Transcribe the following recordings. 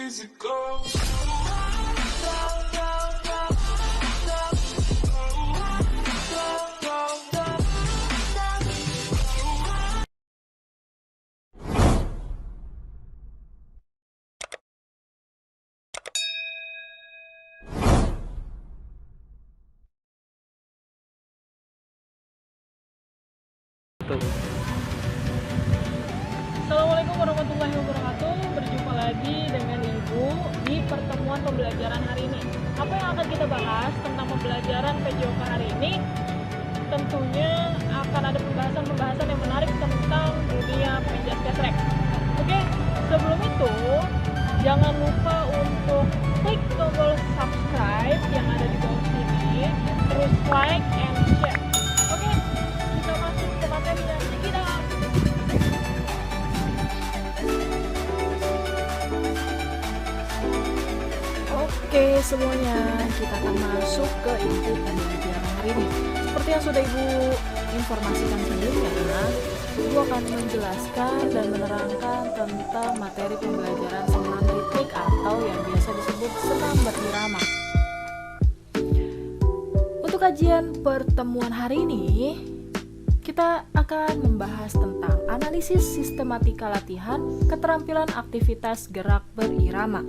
easy go. Assalamualaikum warahmatullahi wabarakatuh. Berjumpa lagi dengan Ibu di pertemuan pembelajaran hari ini. Apa yang akan kita bahas tentang pembelajaran PJOK hari ini? Tentunya akan ada pembahasan yang menarik tentang dunia pijat gesrek. Oke, sebelum itu jangan lupa untuk klik tombol subscribe yang ada di bawah sini, terus like and share. Oke, kita masuk ke materinya. Kita Oke semuanya, kita akan masuk ke inti pembelajaran hari ini. Seperti yang sudah Ibu informasikan sebelumnya, Ibu akan menjelaskan dan menerangkan tentang materi pembelajaran senam ritmik atau yang biasa disebut senam berirama. Untuk kajian pertemuan hari ini, kita akan membahas tentang analisis sistematika latihan keterampilan aktivitas gerak berirama.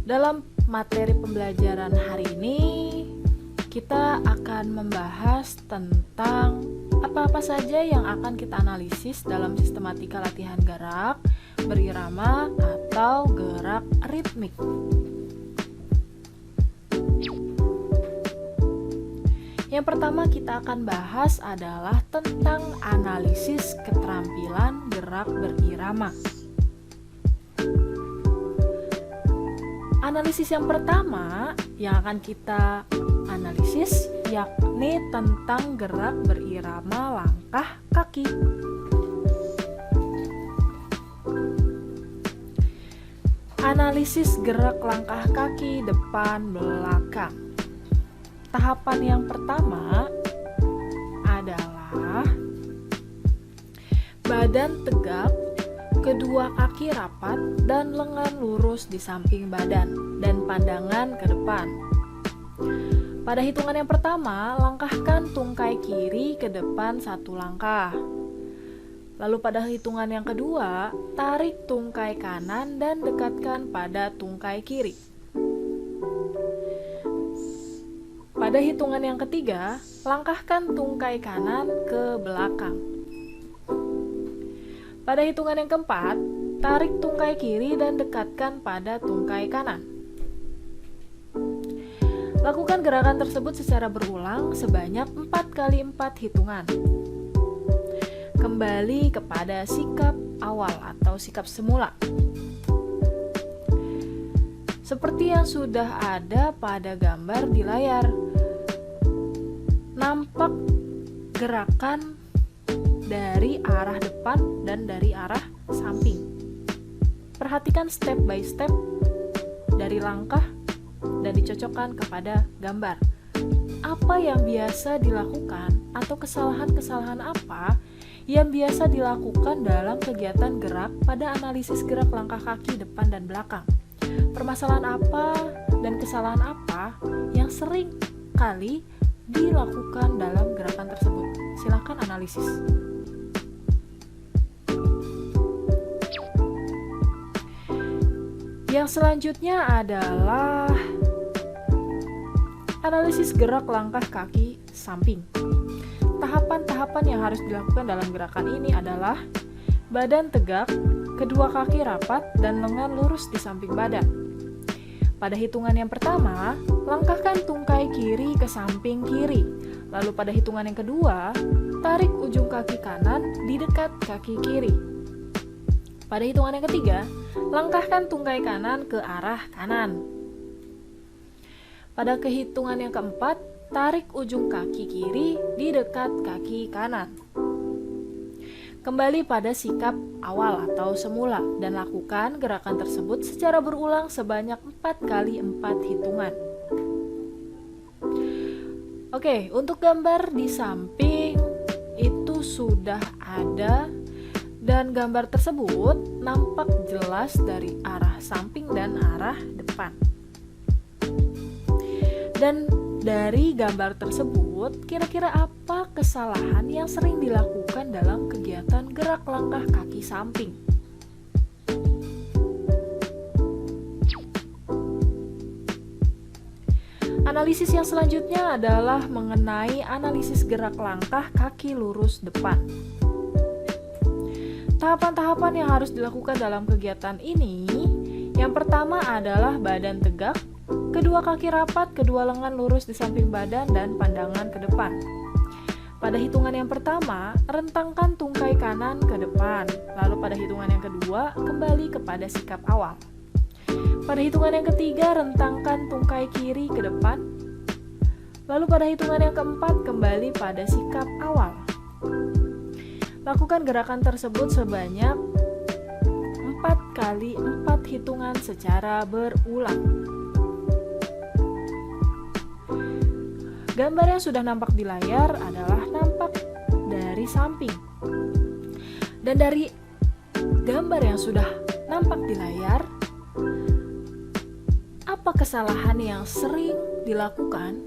Dalam materi pembelajaran hari ini, kita akan membahas tentang apa-apa saja yang akan kita analisis dalam sistematika latihan gerak berirama atau gerak ritmik. Yang pertama kita akan bahas adalah tentang analisis keterampilan gerak berirama. Analisis yang pertama yang akan kita analisis yakni tentang gerak berirama langkah kaki. Analisis gerak langkah kaki depan belakang. Tahapan yang pertama adalah badan tegak, kedua kaki rapat dan lengan lurus di samping badan dan pandangan ke depan. Pada hitungan yang pertama, langkahkan tungkai kiri ke depan satu langkah. Lalu pada hitungan yang kedua, tarik tungkai kanan dan dekatkan pada tungkai kiri. Pada hitungan yang ketiga, langkahkan tungkai kanan ke belakang. Pada hitungan yang keempat, tarik tungkai kiri dan dekatkan pada tungkai kanan. Lakukan gerakan tersebut secara berulang sebanyak 4 kali 4 hitungan. Kembali kepada sikap awal atau sikap semula. Seperti yang sudah ada pada gambar di layar, nampak gerakan dari arah depan dan dari arah samping. Perhatikan step by step dari langkah dan dicocokkan kepada gambar. Apa yang biasa dilakukan atau kesalahan-kesalahan apa yang biasa dilakukan dalam kegiatan gerak pada analisis gerak langkah kaki depan dan belakang? Permasalahan apa dan kesalahan apa yang sering kali dilakukan dalam gerakan tersebut? Silakan analisis. Yang selanjutnya adalah analisis gerak langkah kaki samping. Tahapan-tahapan yang harus dilakukan dalam gerakan ini adalah badan tegak, kedua kaki rapat, dan lengan lurus di samping badan. Pada hitungan yang pertama, langkahkan tungkai kiri ke samping kiri. Lalu pada hitungan yang kedua, tarik ujung kaki kanan di dekat kaki kiri. Pada hitungan yang ketiga, langkahkan tungkai kanan ke arah kanan. Pada kehitungan yang keempat, tarik ujung kaki kiri di dekat kaki kanan. Kembali pada sikap awal atau semula dan lakukan gerakan tersebut secara berulang sebanyak 4 kali 4 hitungan. Oke, untuk gambar di samping itu sudah ada Dan gambar tersebut nampak jelas dari arah samping dan arah depan. Dan dari gambar tersebut, kira-kira apa kesalahan yang sering dilakukan dalam kegiatan gerak langkah kaki samping? Analisis yang selanjutnya adalah mengenai analisis gerak langkah kaki lurus depan. Tahapan-tahapan yang harus dilakukan dalam kegiatan ini, yang pertama adalah badan tegak, kedua kaki rapat, kedua lengan lurus di samping badan dan pandangan ke depan. Pada hitungan yang pertama, rentangkan tungkai kanan ke depan, lalu pada hitungan yang kedua, kembali kepada sikap awal. Pada hitungan yang ketiga, rentangkan tungkai kiri ke depan, lalu pada hitungan yang keempat, kembali pada sikap awal. Lakukan gerakan tersebut sebanyak 4 kali 4 hitungan secara berulang. Gambar yang sudah nampak di layar adalah nampak dari samping. Dan dari gambar yang sudah nampak di layar, apa kesalahan yang sering dilakukan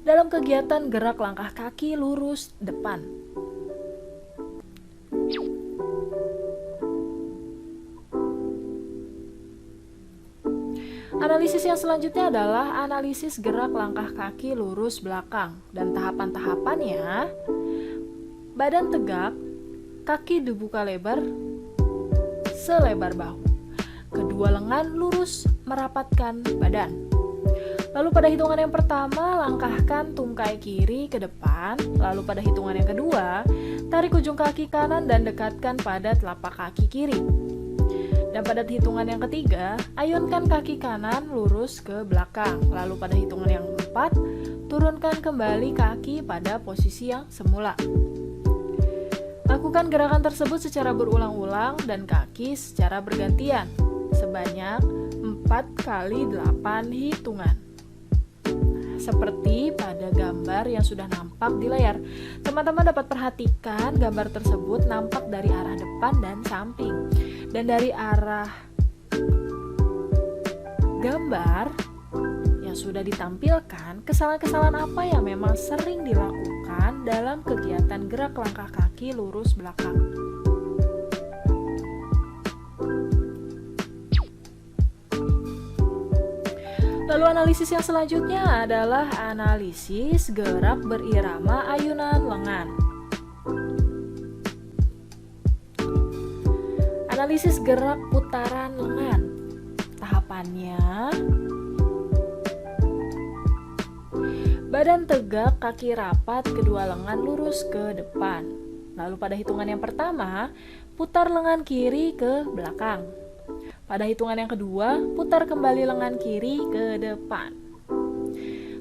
dalam kegiatan gerak langkah kaki lurus depan? Analisis yang selanjutnya adalah analisis gerak langkah kaki lurus belakang, dan tahapan-tahapannya: badan tegak, kaki dibuka lebar selebar bahu, kedua lengan lurus merapatkan badan. Lalu pada hitungan yang pertama, langkahkan tungkai kiri ke depan, lalu pada hitungan yang kedua, tarik ujung kaki kanan dan dekatkan pada telapak kaki kiri. Dan pada hitungan yang ketiga, ayunkan kaki kanan lurus ke belakang. Lalu pada hitungan yang keempat, turunkan kembali kaki pada posisi yang semula. Lakukan gerakan tersebut secara berulang-ulang dan kaki secara bergantian, sebanyak 4 kali 8 hitungan. Seperti pada gambar yang sudah nampak di layar, teman-teman dapat perhatikan gambar tersebut nampak dari arah depan dan samping. Dan dari arah gambar yang sudah ditampilkan, kesalahan-kesalahan apa yang memang sering dilakukan dalam kegiatan gerak langkah kaki lurus belakang? Lalu analisis yang selanjutnya adalah analisis gerak berirama ayunan lengan. Analisis gerak putaran lengan. Tahapannya: badan tegak, kaki rapat, kedua lengan lurus ke depan. Lalu pada hitungan yang pertama, putar lengan kiri ke belakang. Pada hitungan yang kedua, putar kembali lengan kiri ke depan.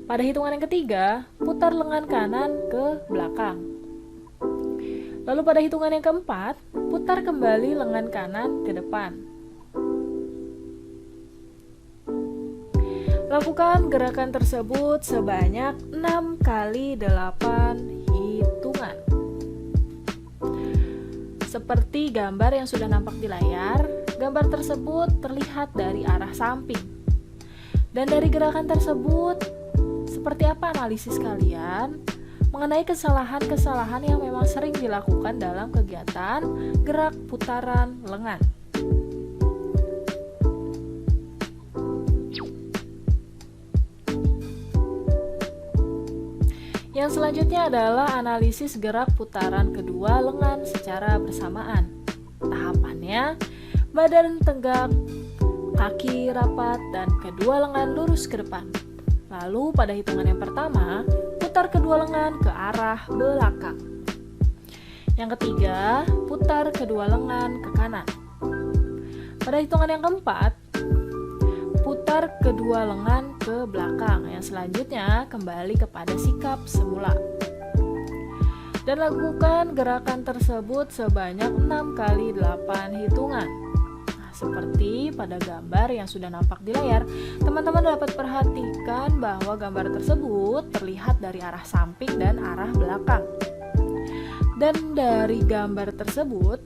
Pada hitungan yang ketiga, putar lengan kanan ke belakang. Lalu pada hitungan yang keempat, putar kembali lengan kanan ke depan. Lakukan gerakan tersebut sebanyak 6 kali 8 hitungan. Seperti gambar yang sudah nampak di layar, gambar tersebut terlihat dari arah samping. Dan dari gerakan tersebut, seperti apa analisis kalian mengenai kesalahan-kesalahan yang memang sering dilakukan dalam kegiatan gerak putaran lengan? Yang selanjutnya adalah analisis gerak putaran kedua lengan secara bersamaan. Tahapannya: badan tegak, kaki rapat, dan kedua lengan lurus ke depan. Lalu pada hitungan yang pertama, putar kedua lengan ke arah belakang. Yang ketiga, putar kedua lengan ke kanan. Pada hitungan yang keempat, putar kedua lengan ke belakang. Yang selanjutnya, kembali kepada sikap semula. Dan lakukan gerakan tersebut sebanyak 6 kali 8 hitungan. Seperti pada gambar yang sudah nampak di layar, teman-teman dapat perhatikan bahwa gambar tersebut terlihat dari arah samping dan arah belakang. Dan dari gambar tersebut,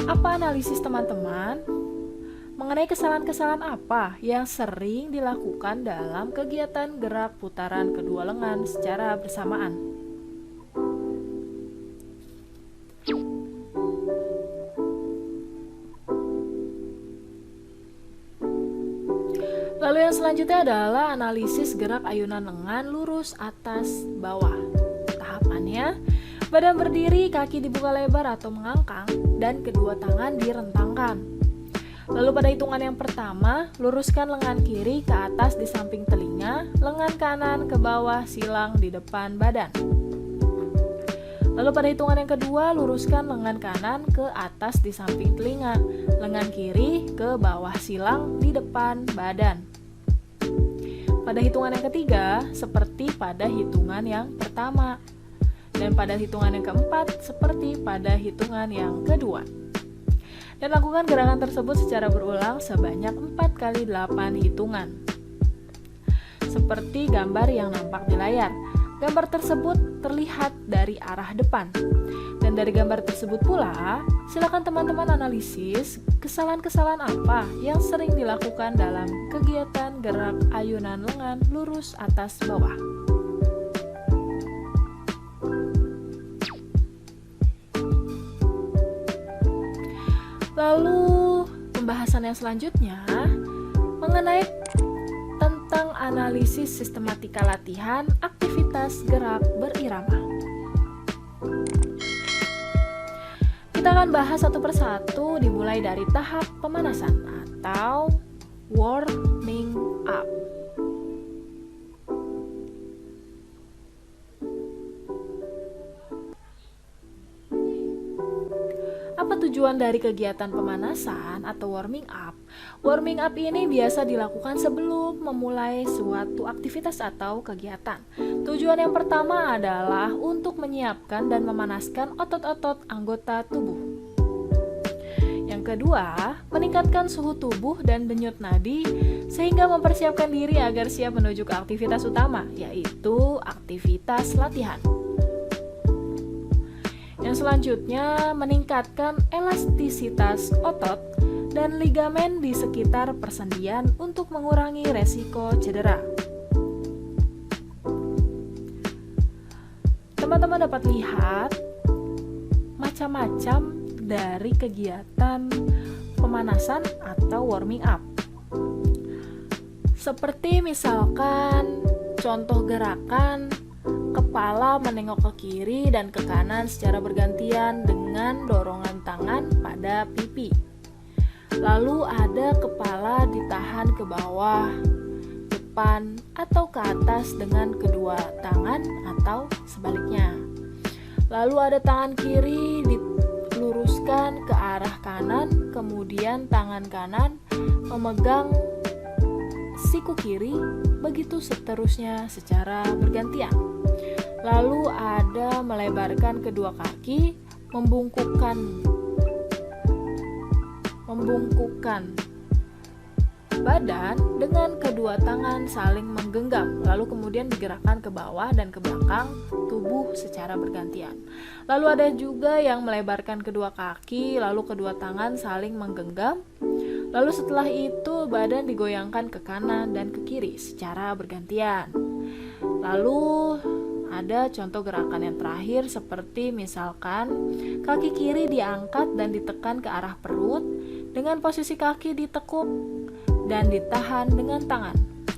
Apa analisis teman-teman mengenai kesalahan-kesalahan apa yang sering dilakukan dalam kegiatan gerak putaran kedua lengan secara bersamaan? Lalu yang selanjutnya adalah analisis gerak ayunan lengan lurus atas bawah. Tahapannya, badan berdiri, kaki dibuka lebar atau mengangkang, dan kedua tangan direntangkan. Lalu pada hitungan yang pertama, luruskan lengan kiri ke atas di samping telinga, lengan kanan ke bawah silang di depan badan. Lalu pada hitungan yang kedua, luruskan lengan kanan ke atas di samping telinga, lengan kiri ke bawah silang di depan badan. Pada hitungan yang ketiga, seperti pada hitungan yang pertama. Dan pada hitungan yang keempat, seperti pada hitungan yang kedua. Dan lakukan gerakan tersebut secara berulang sebanyak 4 kali 8 hitungan. Seperti gambar yang nampak di layar. Gambar tersebut terlihat dari arah depan. Dan dari gambar tersebut pula, silakan teman-teman analisis kesalahan-kesalahan apa yang sering dilakukan dalam kegiatan gerak ayunan lengan lurus atas bawah. Lalu pembahasan yang selanjutnya mengenai tentang analisis sistematika latihan aktivitas gerak berirama. Kita akan bahas satu persatu dimulai dari tahap pemanasan atau warming up. Apa tujuan dari kegiatan pemanasan atau warming up? Warming up ini biasa dilakukan sebelum memulai suatu aktivitas atau kegiatan. Tujuan yang pertama adalah untuk menyiapkan dan memanaskan otot-otot anggota tubuh. Yang kedua, meningkatkan suhu tubuh dan denyut nadi sehingga mempersiapkan diri agar siap menuju ke aktivitas utama, yaitu aktivitas latihan. Yang selanjutnya, meningkatkan elastisitas otot dan ligamen di sekitar persendian untuk mengurangi resiko cedera. Teman-teman dapat lihat macam-macam dari kegiatan pemanasan atau warming up. Seperti misalkan contoh gerakan kepala menengok ke kiri dan ke kanan secara bergantian dengan dorongan tangan pada pipi. Lalu ada kepala ditahan ke bawah, depan, atau ke atas dengan kedua tangan atau sebaliknya. Lalu ada tangan kiri diluruskan ke arah kanan, kemudian tangan kanan memegang siku kiri, begitu seterusnya secara bergantian. Lalu ada melebarkan kedua kaki, membungkukkan badan dengan kedua tangan saling menggenggam, lalu kemudian digerakkan ke bawah dan ke belakang tubuh secara bergantian. Lalu ada juga yang melebarkan kedua kaki, lalu kedua tangan saling menggenggam, lalu setelah itu badan digoyangkan ke kanan dan ke kiri secara bergantian. Lalu ada contoh gerakan yang terakhir seperti misalkan kaki kiri diangkat dan ditekan ke arah perut dengan posisi kaki ditekuk dan ditahan dengan tangan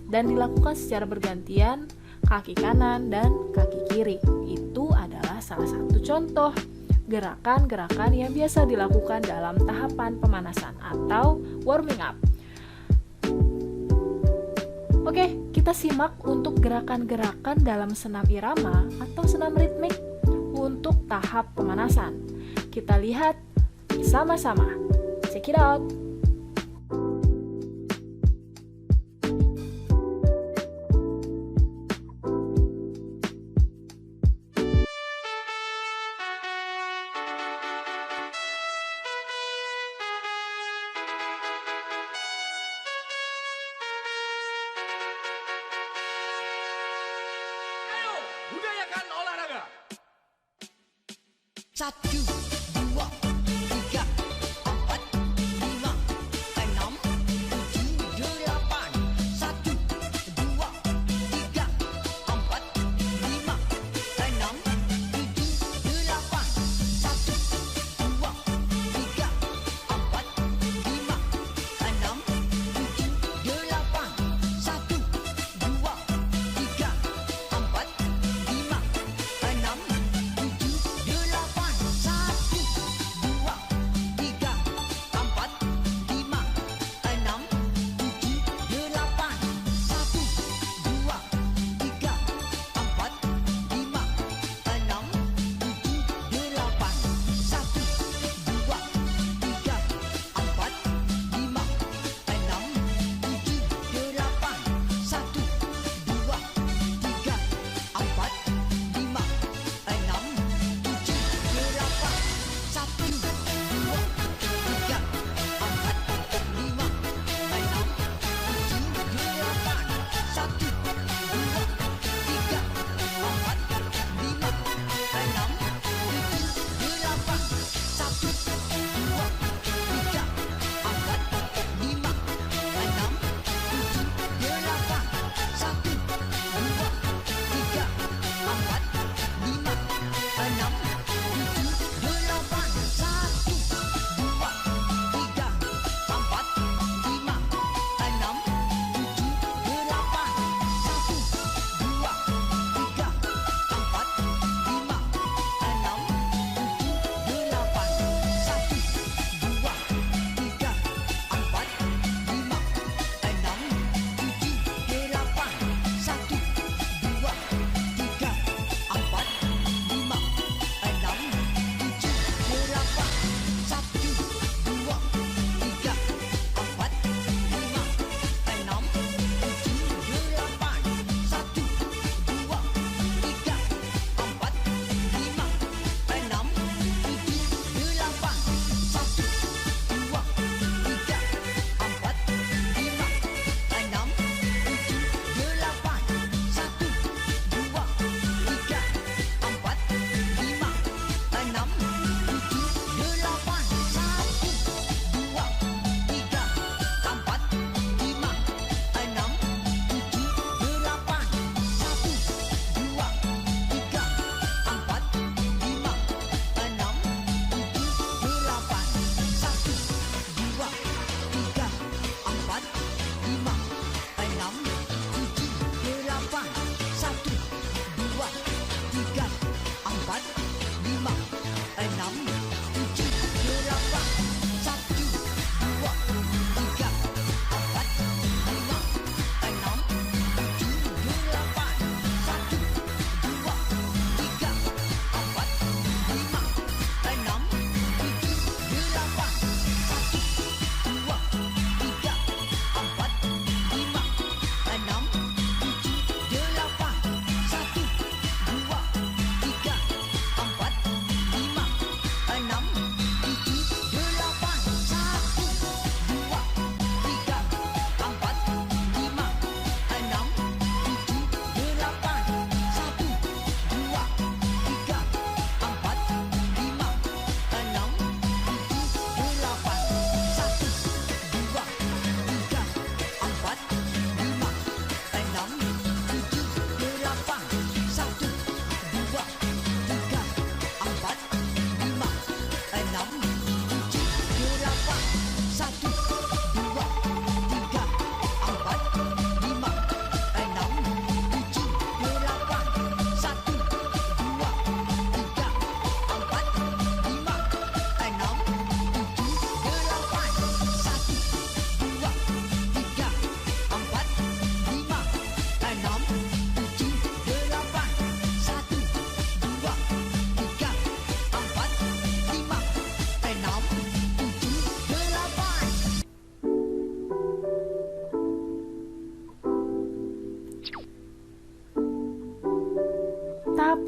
dan dilakukan secara bergantian kaki kanan dan kaki kiri. Itu adalah salah satu contoh gerakan-gerakan yang biasa dilakukan dalam tahapan pemanasan atau warming up. Oke, kita simak untuk gerakan-gerakan dalam senam irama atau senam ritmik untuk tahap pemanasan. Kita lihat sama-sama. Check it out. Budayakan olahraga. 1, 2, 3,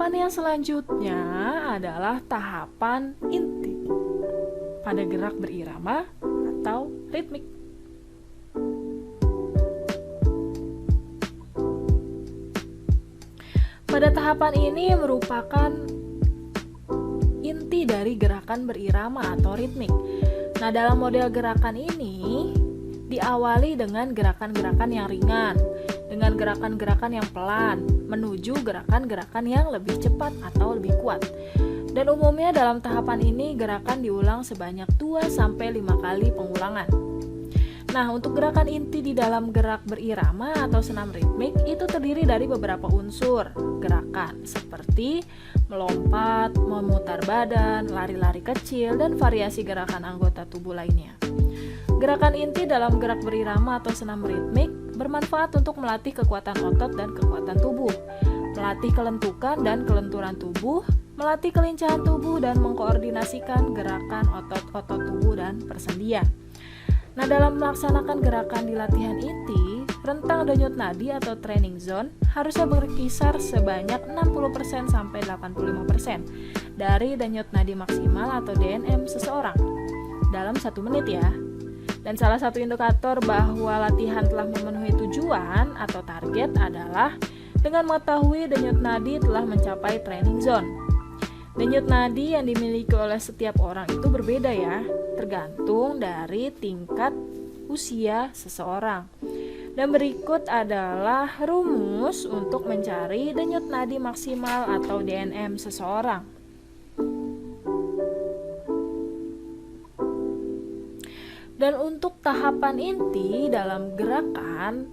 Tahapan yang selanjutnya adalah tahapan inti pada gerak berirama atau ritmik. Pada tahapan ini merupakan inti dari gerakan berirama atau ritmik. Nah, dalam model gerakan ini diawali dengan gerakan-gerakan yang ringan, dengan gerakan-gerakan yang pelan, menuju gerakan-gerakan yang lebih cepat atau lebih kuat. Dan umumnya dalam tahapan ini gerakan diulang sebanyak 2-5 kali pengulangan. Nah, untuk gerakan inti di dalam gerak berirama atau senam ritmik itu terdiri dari beberapa unsur gerakan seperti melompat, memutar badan, lari-lari kecil, dan variasi gerakan anggota tubuh lainnya. Gerakan inti dalam gerak berirama atau senam ritmik bermanfaat untuk melatih kekuatan otot dan kekuatan tubuh, melatih kelentukan dan kelenturan tubuh, melatih kelincahan tubuh, dan mengkoordinasikan gerakan otot-otot tubuh dan persendian. Nah, dalam melaksanakan gerakan di latihan inti, rentang denyut nadi atau training zone harusnya berkisar sebanyak 60% sampai 85% dari denyut nadi maksimal atau DNM seseorang dalam 1 menit ya. Dan salah satu indikator bahwa latihan telah memenuhi tujuan atau target adalah dengan mengetahui denyut nadi telah mencapai training zone. Denyut nadi yang dimiliki oleh setiap orang itu berbeda ya, tergantung dari tingkat usia seseorang. Dan berikut adalah rumus untuk mencari denyut nadi maksimal atau DNM seseorang. Dan untuk tahapan inti dalam gerakan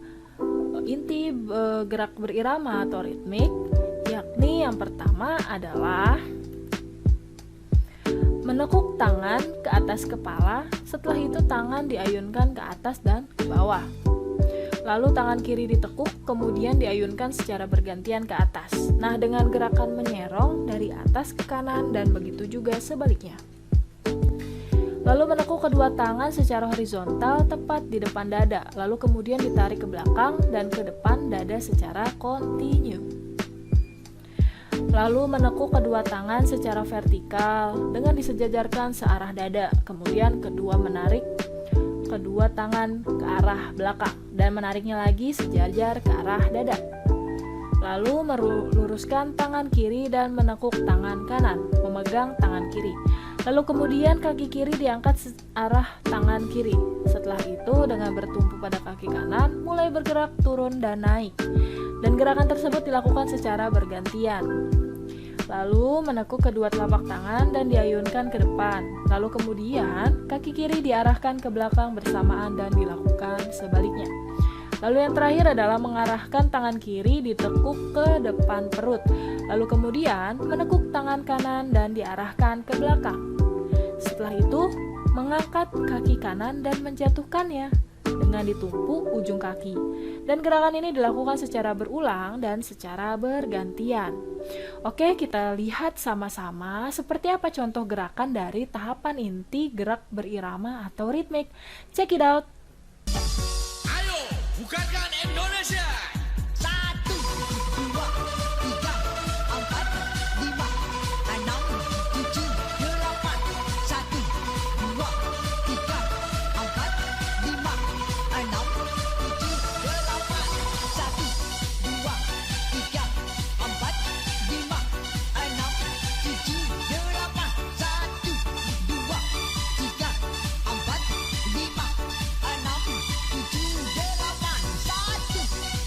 inti gerak berirama atau ritmik, yakni yang pertama adalah menekuk tangan ke atas kepala, setelah itu tangan diayunkan ke atas dan ke bawah. Lalu tangan kiri ditekuk, kemudian diayunkan secara bergantian ke atas. Nah, dengan gerakan menyerong dari atas ke kanan dan begitu juga sebaliknya. Lalu menekuk kedua tangan secara horizontal tepat di depan dada, lalu kemudian ditarik ke belakang dan ke depan dada secara kontinu. Lalu menekuk kedua tangan secara vertikal dengan disejajarkan searah dada, kemudian menarik kedua tangan ke arah belakang dan menariknya lagi sejajar ke arah dada. Lalu meluruskan tangan kiri dan menekuk tangan kanan, memegang tangan kiri. Lalu kemudian kaki kiri diangkat arah tangan kiri. Setelah itu dengan bertumpu pada kaki kanan mulai bergerak turun dan naik. Dan gerakan tersebut dilakukan secara bergantian. Lalu menekuk kedua telapak tangan dan diayunkan ke depan. Lalu kemudian kaki kiri diarahkan ke belakang bersamaan dan dilakukan sebaliknya. Lalu yang terakhir adalah mengarahkan tangan kiri ditekuk ke depan perut. Lalu kemudian menekuk tangan kanan dan diarahkan ke belakang. Setelah itu mengangkat kaki kanan dan menjatuhkannya dengan ditumpu ujung kaki. Dan gerakan ini dilakukan secara berulang dan secara bergantian. Oke, kita lihat sama-sama seperti apa contoh gerakan dari tahapan inti gerak berirama atau ritmik. Check it out. Ayo, bukarkan Indonesia. 1, 2, 3, 4, 5, 6, 7, 8. 1, 2, 3, 4, 5, 6, 7, 8. 1, 2, 3, 4, 5, 6, 7, 8. 1, 2, 3, 4, 5, 6, 7, 8. 1,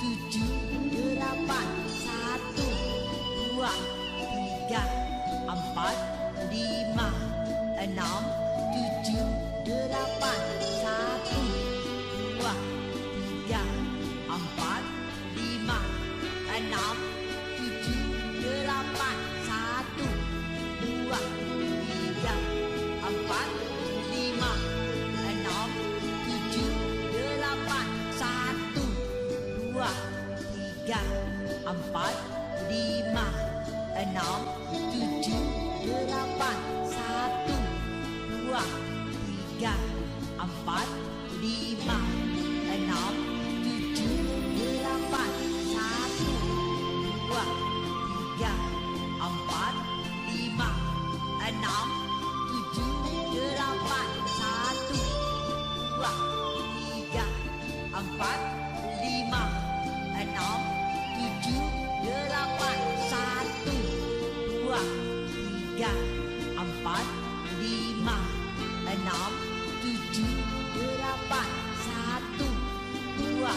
tujuh, delapan, satu, dua, tiga, empat, lima, enam, tujuh, delapan, satu, dua, tiga, empat, lima, enam, tujuh, delapan, satu, dua, tiga, empat, lima, enam, tujuh, delapan, satu, dua, tiga, empat, lima, enam, tujuh, delapan, satu, dua, tiga, empat, lima, enam, tujuh, delapan, satu, dua, tiga, empat, lima, enam, tujuh, delapan, satu, dua, tiga, empat, lima, enam, tujuh, delapan, satu, dua, tiga, empat, lima, enam, tujuh, delapan, satu, dua,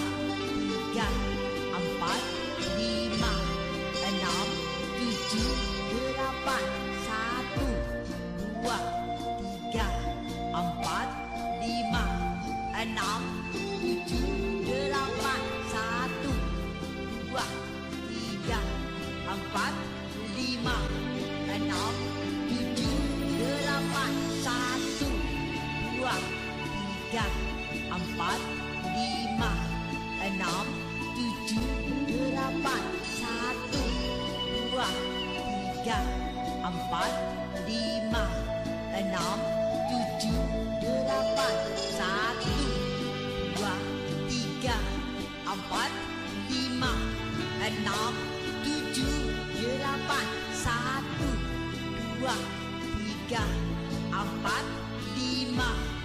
tiga, empat, lima, enam, tujuh, delapan, satu, dua, tiga, empat, lima, enam, tujuh, delapan, satu, dua, tiga, empat, lima, enam, tujuh, delapan, satu, dua, tiga, empat, lima,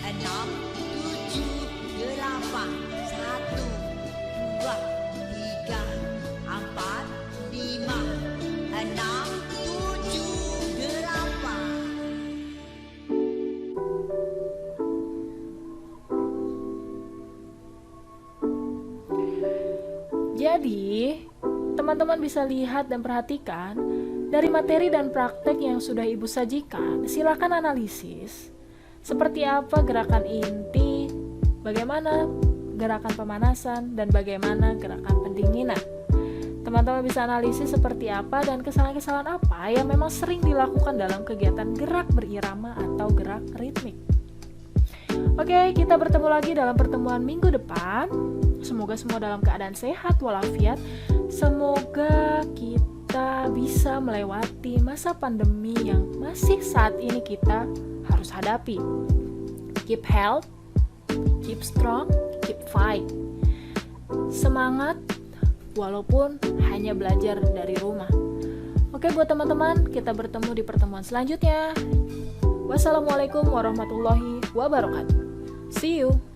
enam, tujuh, delapan, satu, dua, tiga, empat, lima, enam, tujuh, delapan. Jadi, teman-teman bisa lihat dan perhatikan dari materi dan praktek yang sudah Ibu sajikan, silakan analisis seperti apa gerakan inti, bagaimana gerakan pemanasan, dan bagaimana gerakan pendinginan. Teman-teman bisa analisis seperti apa dan kesalahan-kesalahan apa yang memang sering dilakukan dalam kegiatan gerak berirama atau gerak ritmik. Oke, kita bertemu lagi dalam pertemuan minggu depan. Semoga semua dalam keadaan sehat walafiat. Semoga kita bisa melewati masa pandemi yang masih saat ini kita harus hadapi. Keep health, keep strong, keep fight. Semangat walaupun hanya belajar dari rumah. Oke, buat teman-teman, kita bertemu di pertemuan selanjutnya. Wassalamualaikum warahmatullahi wabarakatuh. See you.